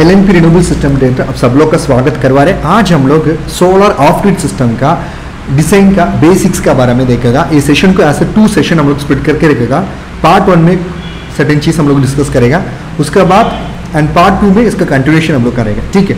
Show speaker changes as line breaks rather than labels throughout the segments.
LNP renewable system data अब सब लोग का स्वागत करवा रहे हैं। आज हम लोग सोलर ऑफ ग्रिड सिस्टम का डिजाइन का बेसिक्स का बारे में देखेगा। ये सेशन को ऐसे 2 सेशन हम लोग स्प्लिट करके रखेगा। पार्ट 1 में सर्टेन चीज़ हम लोग डिस्कस करेगा, उसके बाद एंड पार्ट 2 में इसका कंटिन्यूएशन हम लोग करेगा। ठीक है,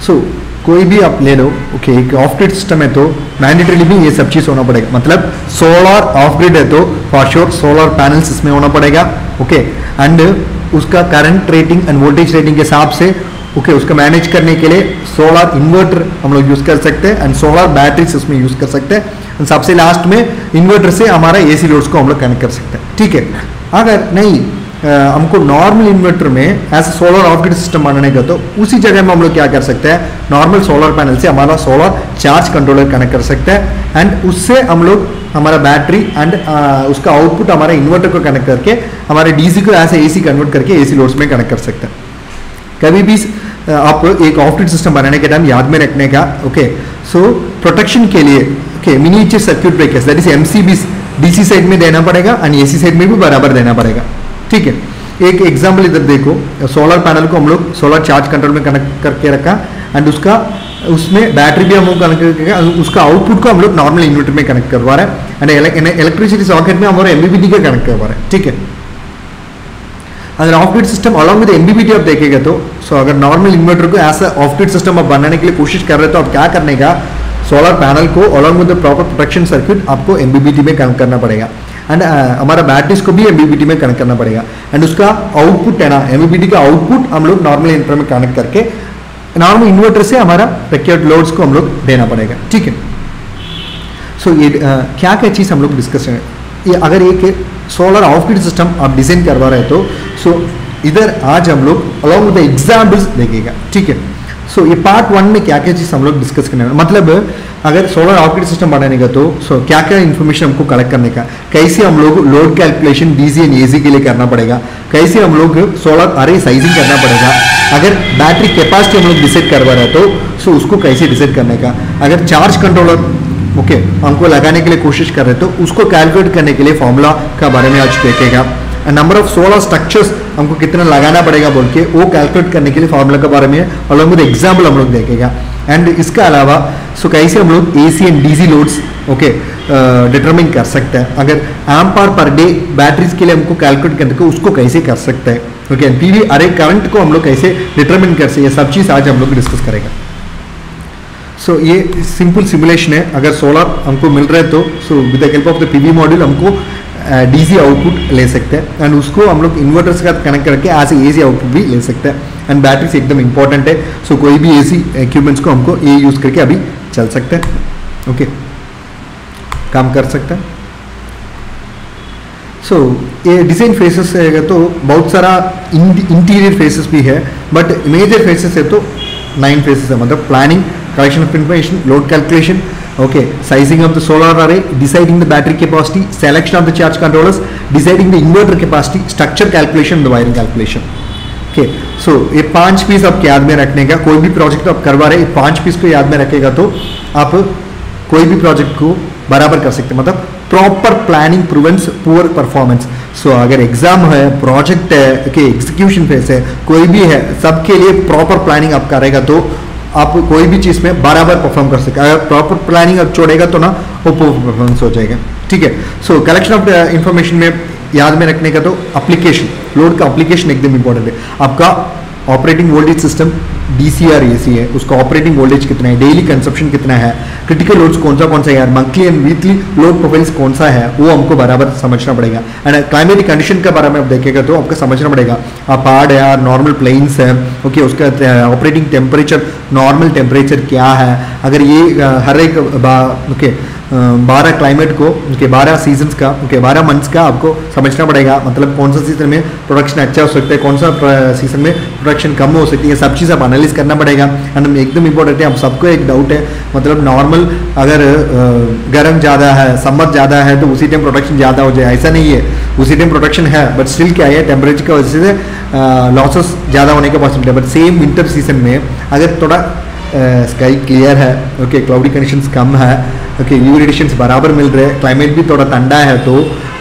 सो कोई भी आप ले लो, ओके, एक ऑफ ग्रिड सिस्टम है तो मैंडेटरीली भी ये सब चीज़ होना पड़ेगा। मतलब सोलर ऑफ ग्रिड है तो फॉर श्योर सोलर पैनल्स इसमें होना पड़ेगा, ओके, एंड उसका current rating end voltage rating के हिसाब से ओके उसका मैनेज करने के लिए सोलर इन्वर्टर हम लोग यूज़ कर सकते हैं एंड सोलर बैटरीज उसमें यूज़ कर सकते हैं एंड सबसे लास्ट में इन्वर्टर से हमारा एसी लोड्स को हम लोग कनेक्ट कर सकते हैं। ठीक है, अगर नहीं हमको नॉर्मल इन्वर्टर में ऐसा सोलर ऑफ ग्रिड सिस्टम बनाने का तो उसी जगह में हम लोग क्या कर सकते हैं, नॉर्मल सोलर पैनल से हमारा सोलर चार्ज कंट्रोलर कनेक्ट कर सकते हैं एंड उससे हम लोग हमारा बैटरी एंड उसका आउटपुट हमारा इन्वर्टर को कनेक्ट करके हमारे डीसी को ऐसे एसी कन्वर्ट करके एसी लोड्स में कनेक्ट कर सकते हैं। कभी भी आप एक ऑफ ग्रिड सिस्टम बनाने के टाइम याद में रखने का, ओके, सो प्रोटेक्शन के लिए okay miniature circuit breakers that is MCB DC side में देना पड़ेगा एंड एसी साइड में भी बराबर देना पड़ेगा। ठीक है, एक एग्जाम्पल इधर देखो, सोलर पैनल को हम लोग सोलर चार्ज कंट्रोल में कनेक्ट करके रखा एंड उसमें बैटरी भी हम लोग कनेक्ट करके उसका आउटपुट को हम लोग नॉर्मल इन्वर्टर में कनेक्ट करवा रहे हैं एंड इलेक्ट्रिसिटी सॉकेट में हमारे एमबीबीटी का कनेक्ट करवा रहे हैं। ठीक है, अगर off grid system along with MBBT आप देखेगा तो अगर नॉर्मल इन्वर्टर को ऐसा ऑफ ग्रिड सिस्टम आप बनाने के लिए कोशिश कर रहे हो तो आप क्या करने का, सोलर पैनल को along with the proper protection circuit आपको एमबीबीटी में कनेक्ट करना पड़ेगा एंड हमारा बैटरीज को भी एमबीबीटी में कनेक्ट करना पड़ेगा एंड उसका आउटपुट है ना, एमबीबीटी का आउटपुट हम लोग नॉर्मल इन्वर्टर में कनेक्ट करके नॉर्मल इन्वर्टर से हमारा रिक्वायर्ड लोड्स को हम लोग देना पड़ेगा। ठीक है, सो ये क्या क्या चीज़ हम लोग डिस्कस करें, ये अगर एक सोलर ऑफ ग्रिड सिस्टम आप डिजाइन करवा रहे तो सो इधर आज हम लोग अलॉन्ग विद द एग्जाम्पल्स देखेगा। ठीक है, सो ये पार्ट 1 में क्या क्या चीज़ हम लोग डिस्कस करने वाले, मतलब अगर सोलर ऑफ ग्रिड सिस्टम बनाने का तो क्या क्या इन्फॉर्मेशन हमको कलेक्ट करने का, कैसे हम लोग load calculation DC and AC के लिए करना पड़ेगा, कैसे हम लोग सोलर अरे साइजिंग करना पड़ेगा, अगर बैटरी कैपेसिटी हम लोग डिसाइड करवा रहे तो उसको कैसे डिसाइड करने का, अगर चार्ज कंट्रोलर ओके हमको लगाने के लिए कोशिश कर रहे तो उसको कैलकुलेट करने के लिए फॉर्मूला का बारे में आज देखेगा, नंबर ऑफ सोलर स्ट्रक्चर्स हमको कितना लगाना पड़ेगा बोल के वो कैलकुलेट करने के लिए फॉर्मूला के बारे में अलॉन्ग विद एग्जाम्पल हम लोग देखेगा एंड इसके अलावा कैसे हम लोग AC and DC loads okay determine कर सकते हैं, अगर एम्पायर पर डे बैटरीज के लिए हमको कैलकुलेट करने को उसको कैसे कर सकते हैं, ओके, पीवी अरे करंट को हम लोग कैसे डिटरमिन कर सकते हैं, ये सब चीज़ आज हम लोग डिस्कस करेगा। सो ये सिंपल सिमुलेशन है, अगर सोलर हमको मिल रहा है तो with the help of the PV module हमको डीसी आउटपुट ले सकते हैं एंड उसको हम लोग इन्वर्टर से कनेक्ट करके ऐसे एसी आउटपुट भी ले सकते हैं एंड बैटरी से एकदम इंपॉर्टेंट है। सो कोई भी एसी इक्विपमेंट्स को हमको ये यूज़ करके अभी चल सकते हैं, ओके, काम कर सकते हैं। सो ये डिज़ाइन फेसेस है तो बहुत सारा इंटीरियर फेसेस भी है बट मेजर फेसेस है तो 9 फेसेस है, मतलब planning, collection of information, load calculation, okay, sizing of the solar array, deciding the battery capacity, selection of the charge controllers, deciding the inverter capacity, structure calculation, the wiring calculation. Okay, so ये 5 piece आपके याद में रखने का, कोई भी project आप करवा रहे 5 पीस को याद में रखेगा तो आप कोई भी प्रोजेक्ट को बराबर कर सकते हैं, मतलब proper planning prevents poor performance. So अगर एग्जाम है, प्रोजेक्ट है, ओके, एग्जीक्यूशन फेज है, कोई भी है, सबके लिए प्रॉपर प्लानिंग आप करेगा तो आप कोई भी चीज़ में बराबर परफॉर्म कर सकते हैं। अगर प्रॉपर प्लानिंग आप छोड़ेगा तो ना वो परफॉर्मेंस हो जाएगा। ठीक है, सो कलेक्शन ऑफ इंफॉर्मेशन में याद में रखने का तो एप्लीकेशन, लोड का एप्लीकेशन एकदम इंपॉर्टेंट है। आपका ऑपरेटिंग वोल्टेज सिस्टम डीसी और एसी है, उसका ऑपरेटिंग वोल्टेज कितना है, डेली कंजप्शन कितना है, क्रिटिकल लोड्स कौन सा है, monthly and weekly load profiles कौन सा है, वो हमको बराबर समझना पड़ेगा एंड क्लाइमेटिक कंडीशन के बारे में आप देखेगा तो आपको समझना पड़ेगा, आप पहाड़ है या नॉर्मल प्लेन्स है, ओके, उसका ऑपरेटिंग टेम्परेचर, नॉर्मल टेम्परेचर क्या है, अगर ये हर एक ओके 12 क्लाइमेट को, उनके 12 सीजन्स का, उनके 12 मंथ्स का आपको समझना पड़ेगा, मतलब कौन सा सीजन में प्रोडक्शन अच्छा हो सकता है, कौन सा सीजन में प्रोडक्शन कम हो सकती है, सब चीज़ आप एनालिस करना पड़ेगा एंड एकदम इंपॉर्टेंट है। आप सबको एक डाउट है, मतलब नॉर्मल अगर गर्म ज़्यादा है, समर ज़्यादा है तो उसी टाइम प्रोडक्शन ज़्यादा हो जाए, ऐसा नहीं है, उसी टाइम प्रोडक्शन है बट स्टिल क्या है, टेम्परेचर की वजह से लॉसेस ज़्यादा होने का पॉसिबिलिटी है। बट सेम विंटर सीजन में अगर थोड़ा स्काई क्लियर है, ओके, क्लाउडी कंडीशंस कम है, ओके, यूवी रेडिएशंस बराबर मिल रहे हैं, क्लाइमेट भी थोड़ा ठंडा है, तो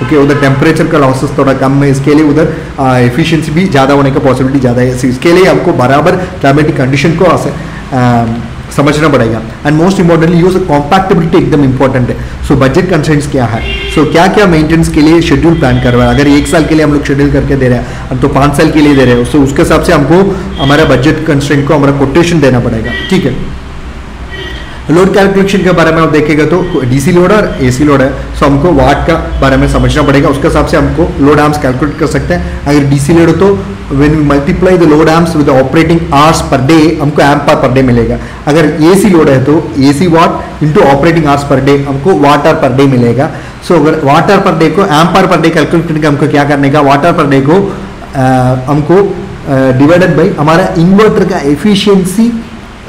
ओके उधर टेम्परेचर का लॉसेस थोड़ा कम है, इसके लिए उधर एफिशिएंसी भी ज़्यादा होने का पॉसिबिलिटी ज़्यादा है, इसके लिए हमको बराबर क्लाइमेटिक कंडीशन को समझना पड़ेगा। एंड मोस्ट इंपॉर्टेंटली यूज कॉम्पैक्टिबिलिटी एकदम इंपॉर्टेंट है। सो बजट कंस्ट्रेंट्स क्या है, सो क्या क्या मेंटेनेंस के लिए शेड्यूल प्लान करवा है, अगर 1 साल के लिए हम लोग शेड्यूल करके दे रहे हैं तो 5 साल के लिए दे रहे हैं, सो उसके हिसाब से हमको हमारा बजट कंस्ट्रेंट को हमारा कोटेशन देना पड़ेगा, ठीक है। लोड कैलकुलेशन के बारे में आप देखेगा तो डीसी लोड और एसी लोड है, सो हमको वाट का बारे में समझना पड़ेगा, उसके हिसाब से हमको लोड आर्म्स कैलकुलेट कर सकते हैं। अगर डीसी लोड हो तो when we multiply the load arms with operating hours per day हमको एम्पायर पर डे मिलेगा। अगर एसी लोड है तो AC watt into operating hours per day हमको वाट आवर पर डे मिलेगा। सो अगर वाट आवर पर डे को एम्पायर पर डे कैलकुलेट करने का हमको क्या करने का, वाट आवर पर डे को हमको डिवाइडेड बाई हमारा इन्वर्टर का efficiency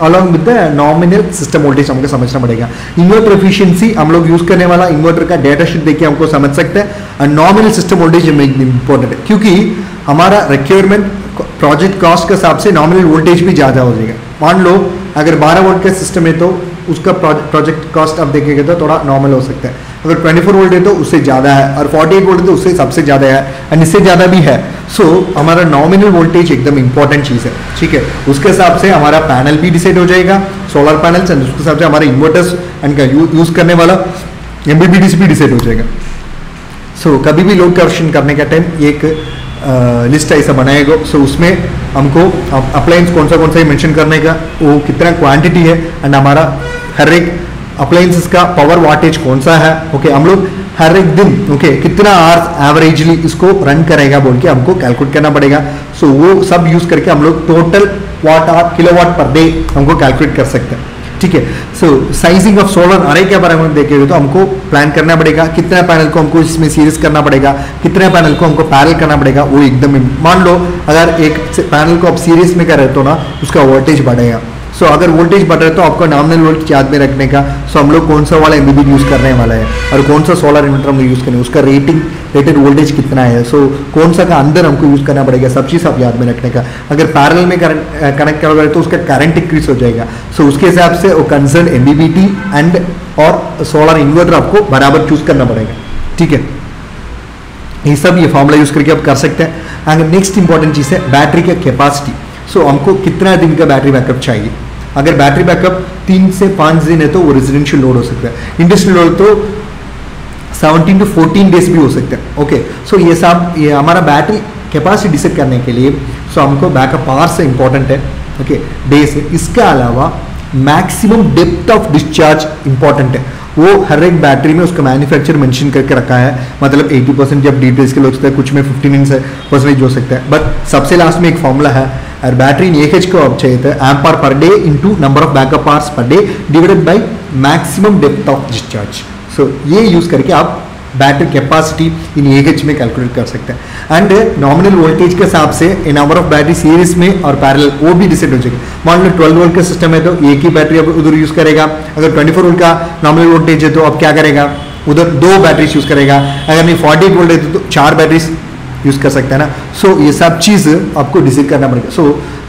along with the nominal system voltage हमको समझना पड़ेगा। इन्वर्टर एफिशिएंसी हम लोग यूज करने वाला इन्वर्टर का डेटा शीट देखिए हमको समझ सकते हैं, और नॉमिनल सिस्टम वोल्टेज इंपॉर्टेंट है क्योंकि हमारा रिक्वायरमेंट प्रोजेक्ट कॉस्ट के हिसाब से नॉमिनल वोल्टेज भी ज़्यादा हो जाएगा। मान लो अगर 12 वोल्ट का सिस्टम है तो उसका प्रोजेक्ट कॉस्ट आप देखेंगे तो थोड़ा नॉर्मल हो सकता है, अगर 24 वोल्ट है तो उससे ज़्यादा है, और 48 वोल्ट है तो उससे सबसे ज़्यादा है, और इससे ज़्यादा भी है। सो हमारा नॉमिनल वोल्टेज एकदम इंपॉर्टेंट चीज़ है, ठीक है। उसके हिसाब से हमारा पैनल भी डिसाइड हो जाएगा, सोलर पैनल्स, एंड उसके हिसाब से हमारे इन्वर्टर्स एंड का यूज़ करने वाला एमबीबीडीसी भी डिसाइड हो जाएगा। सो कभी भी लोड कैलकुलेशन करने का टाइम एक लिस्ट ऐसा बनाएगा, सो उसमें हमको अप्लायंस कौन सा मेंशन करने का, वो कितना क्वांटिटी है, एंड हमारा हर एक अप्लायंसेस का पावर वाटेज कौन सा है, ओके, हम लोग हर एक दिन ओके कितना आवर्स एवरेजली इसको रन करेगा बोल के हमको कैलकुलेट करना पड़ेगा। सो वो सब यूज करके हम लोग total watt hour kilowatt per day हमको कैलकुलेट कर सकते हैं, ठीक है। सो साइजिंग ऑफ सोलर अरे के बारे में देखेंगे तो हमको प्लान करना पड़ेगा, कितना पैनल को हमको इसमें सीरीज करना पड़ेगा, कितने पैनल को हमको पैरेलल करना पड़ेगा, वो एकदम मान लो अगर एक पैनल को आप सीरीज में करें तो ना उसका वोल्टेज बढ़ेगा। सो अगर वोल्टेज बढ़ रहा है तो आपको नॉमिनल वोल्टेज याद में रखने का, सो हम लोग कौन सा वाला एमबीबी यूज़ करने वाला है और कौन सा सोलर इन्वर्टर हम यूज़ करेंगे, उसका रेटेड वोल्टेज कितना है, सो कौन सा का अंदर हमको यूज़ करना पड़ेगा, सब चीज़ आप याद में रखने का। अगर पैरेलल में कनेक्ट करोगे तो उसका करंट इंक्रीज हो जाएगा, सो उसके हिसाब से वो कंसर्न एमबीबीटी एंड और सोलर इन्वर्टर आपको बराबर चूज करना पड़ेगा, ठीक है। ये सब ये फॉर्मूला यूज़ करके आप कर सकते हैं। अगर नेक्स्ट इंपॉर्टेंट चीज़ है बैटरी का कैपेसिटी, सो हमको कितना दिन का बैटरी बैकअप चाहिए। अगर बैटरी बैकअप 3 से 5 दिन है तो वो रेजिडेंशियल लोड हो सकता है, इंडस्ट्रियल लोड तो 17 to 14 डेज भी हो सकता है, ओके। सो ये सब ये हमारा बैटरी कैपेसिटी डिसाइड करने के लिए सो हमको बैकअप आवर्स से इंपॉर्टेंट है, ओके, डेज है। इसके अलावा maximum depth of discharge important है, वो हर एक बैटरी में उसका मैन्युफैक्चर मेंशन करके रखा है, मतलब 80% जब डिटेल्स के लोग सकता है, कुछ में 15% हो सकता है, बट सबसे लास्ट में एक फॉर्मूला है, और बैटरी इन AH को अब चाहिए था ampere per day into number of backup hours per day divided by maximum depth of discharge. So ये यूज करके आप बैटरी कैपेसिटी इन AH में कैलकुलेट कर सकते हैं। एंड नॉमिनल वोल्टेज के हिसाब से नंबर ऑफ बैटरी सीरीज में और पैरेलल वो भी डिसाइड हो जाएगा। मान लो 12 वोल्ट का सिस्टम है तो एक ही बैटरी अब उधर यूज करेगा, अगर 24 वोल्ट का नॉमिनल वोल्टेज है तो अब क्या करेगा, उधर 2 बैटरीज यूज करेगा, अगर नहीं 48 वोल्ट है तो 4 बैटरीज यूज कर सकते हैं ना। सो ये सब चीज़ आपको डिसाइड करना पड़ेगा। सो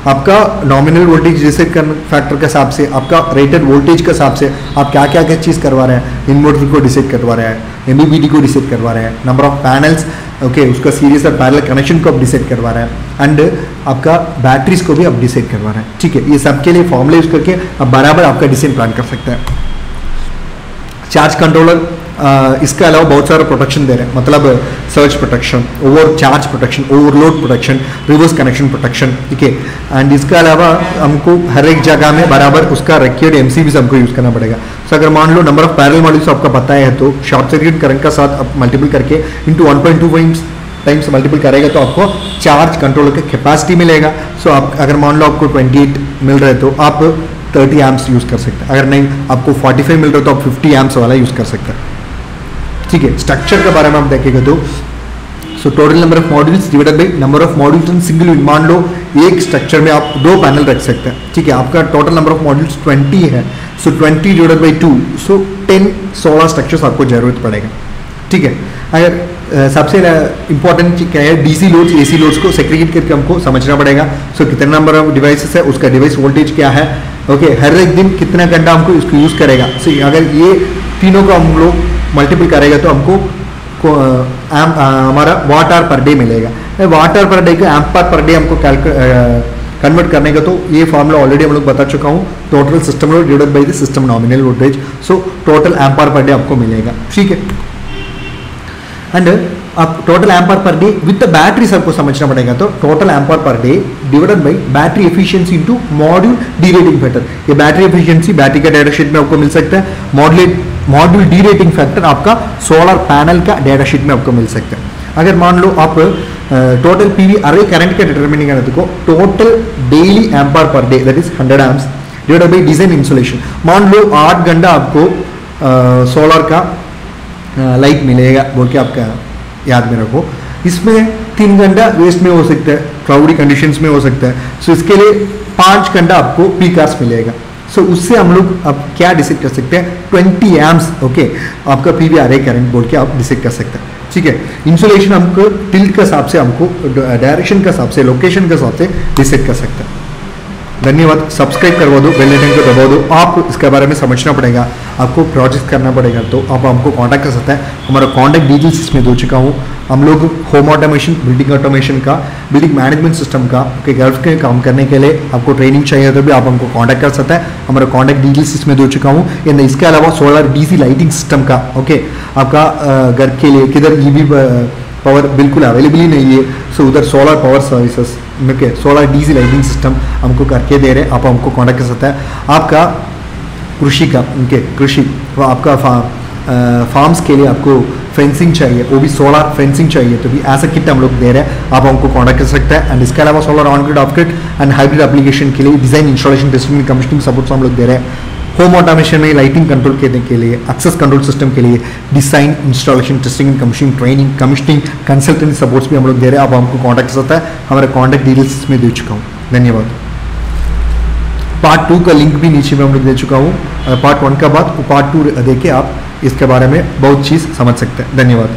आपका नॉमिनल वोल्टेज डिसाइड करने फैक्टर के हिसाब से, आपका रेटेड वोल्टेज के हिसाब से आप क्या क्या चीज़ करवा रहे हैं, इन्वर्टर को डिसाइड करवा रहे हैं, एमबीबीडी को डिसाइड करवा रहे हैं, नंबर ऑफ पैनल्स, ओके, उसका सीरीज और पैरेलल कनेक्शन को आप डिसाइड करवा रहे हैं, एंड आपका बैटरीज को भी आप डिसाइड करवा रहे हैं, ठीक है। ये सब के लिए फॉर्मूला यूज करके आप बराबर आपका डिजाइन प्लान कर सकते हैं। चार्ज कंट्रोलर इसके अलावा बहुत सारा प्रोटेक्शन दे रहे हैं, मतलब surge protection, over charge protection, overload protection, reverse connection protection, ठीक है। एंड इसके अलावा हमको हर एक जगह में बराबर उसका रिक्वायर्ड एमसीबी हमको यूज करना पड़ेगा। सो अगर मान लो नंबर ऑफ पैरेलल मॉड्यूल्स आपका पता है तो शॉर्ट सर्किट करंट का साथ आप मल्टीपल करके इंटू 1.2 टाइम्स मल्टीपल करेगा तो आपको चार्ज कंट्रोलर का कैपेसिटी मिलेगा। सो आप अगर मान लो आपको 28 मिल रहा है तो आप 30 एम्प्स यूज कर सकते हैं, अगर नहीं आपको 45 मिल रहा है तो आप 50 एम्प्स वाला यूज कर सकते हैं, ठीक है। स्ट्रक्चर के बारे में आप देखेंगे तो so total number of modules divided by number of modules in single unit, मान लो एक स्ट्रक्चर में आप 2 पैनल रख सकते हैं, ठीक है। आपका टोटल नंबर ऑफ मॉड्यूल्स 20 है, सो 20 डिवाइडेड बाय 2, सो 16 स्ट्रक्चर्स आपको जरूरत पड़ेगा, ठीक है। अगर सबसे इंपॉर्टेंट क्या है, डीसी लोड्स एसी लोड्स को सेग्रीगेट करके हमको समझना पड़ेगा। सो कितने नंबर ऑफ डिवाइसेस है, उसका डिवाइस वोल्टेज क्या है, ओके, हर एक दिन कितना घंटा हमको इसको यूज़ करेगा। सो अगर ये तीनों को हम लोग मल्टीपल करेगा तो हमको हमारा वाट आवर पर डे मिलेगा। वाट आवर पर डे को एम्पायर पर डे हमको कन्वर्ट करने का, तो ये फॉर्मूला ऑलरेडी हम लोग बता चुका हूँ, total system load divided by the system nominal voltage. So total ampere per day आपको मिलेगा, ठीक है। एंड अब total ampere per day with the battery सबको समझना पड़ेगा। तो total ampere per day divided by battery efficiency into module derating factor. ये बैटरी एफिशिएंसी बैटरी का डेटा शीट में आपको मिल सकता है, मॉड्यूल डी रेटिंग फैक्टर आपका सोलर पैनल का डेटा शीट में आपको मिल सकता है। अगर मान लो आप टोटल पीवी अरे करंट का डिटरमिनिंग करने को total daily ampere per day that is 100 amps divided by design insulation. मान लो 8 घंटा आपको सोलर का लाइट मिलेगा बोल के आपका याद में रखो। इसमें 3 घंटा वेस्ट में हो सकता है, क्लाउडी कंडीशंस में हो सकता है। सो इसके लिए 5 घंटा आपको पीक आवर्स मिलेगा। सो उससे हम लोग अब क्या डिसाइड कर सकते हैं, 20 एम्प्स ओके आपका पीवी अरे करंट बोल के आप डिसाइड कर सकते हैं, ठीक है। इंसुलेशन हमको टिल्ट के हिसाब से, हमको डायरेक्शन के हिसाब से, लोकेशन के हिसाब से डिसाइड कर सकते हैं। धन्यवाद। सब्सक्राइब करवा दो, बेल आइकन को दबा दो। आप इसके बारे में समझना पड़ेगा, आपको प्रोजेक्ट करना पड़ेगा तो आप हमको कांटेक्ट कर सकते हैं। हमारा कांटेक्ट डिटेल्स इसमें दे चुका हूँ। हम लोग होम ऑटोमेशन, बिल्डिंग ऑटोमेशन का, बिल्डिंग मैनेजमेंट सिस्टम का गल्फ के काम करने के लिए आपको ट्रेनिंग चाहिए तो भी आप हमको कांटेक्ट कर सकते हैं। हमारा कांटेक्ट डिटेल्स इसमें दे चुका हूँ। इसके अलावा सोलर डीसी लाइटिंग सिस्टम का ओके आपका घर के लिए किधर ईवी पावर बिल्कुल अवेलेबल ही नहीं है, सो उधर solar power services okay solar DC lighting system हमको करके दे रहे हैं, आप हमको कांटेक्ट कर सकते हैं। आपका कृषि का कृषि आपका फार्म्स के लिए आपको फेंसिंग चाहिए, वो भी सोलर फेंसिंग चाहिए तो भी ऐसा किट हम लोग दे रहे हैं, आप हमको कांटेक्ट कर सकते हैं। एंड इसके अलावा solar on grid, of grid and hybrid application के लिए design, installation, testing, commissioning support हम लोग दे रहे हैं। होम ऑटोमेशन में लाइटिंग कंट्रोल करने के लिए, एक्सेस कंट्रोल सिस्टम के लिए design, installation, testing and commissioning, training, commissioning, consultancy supports भी हम लोग दे रहे हैं, आप हमको कांटेक्ट कर सकता है। हमारे कांटेक्ट डिटेल्स में दे चुका हूँ। धन्यवाद। पार्ट 2 का लिंक भी नीचे में हम लोग दे चुका हूँ। पार्ट 1 का बाद पार्ट 2 देके आप इसके बारे में बहुत चीज़ समझ सकते हैं। धन्यवाद।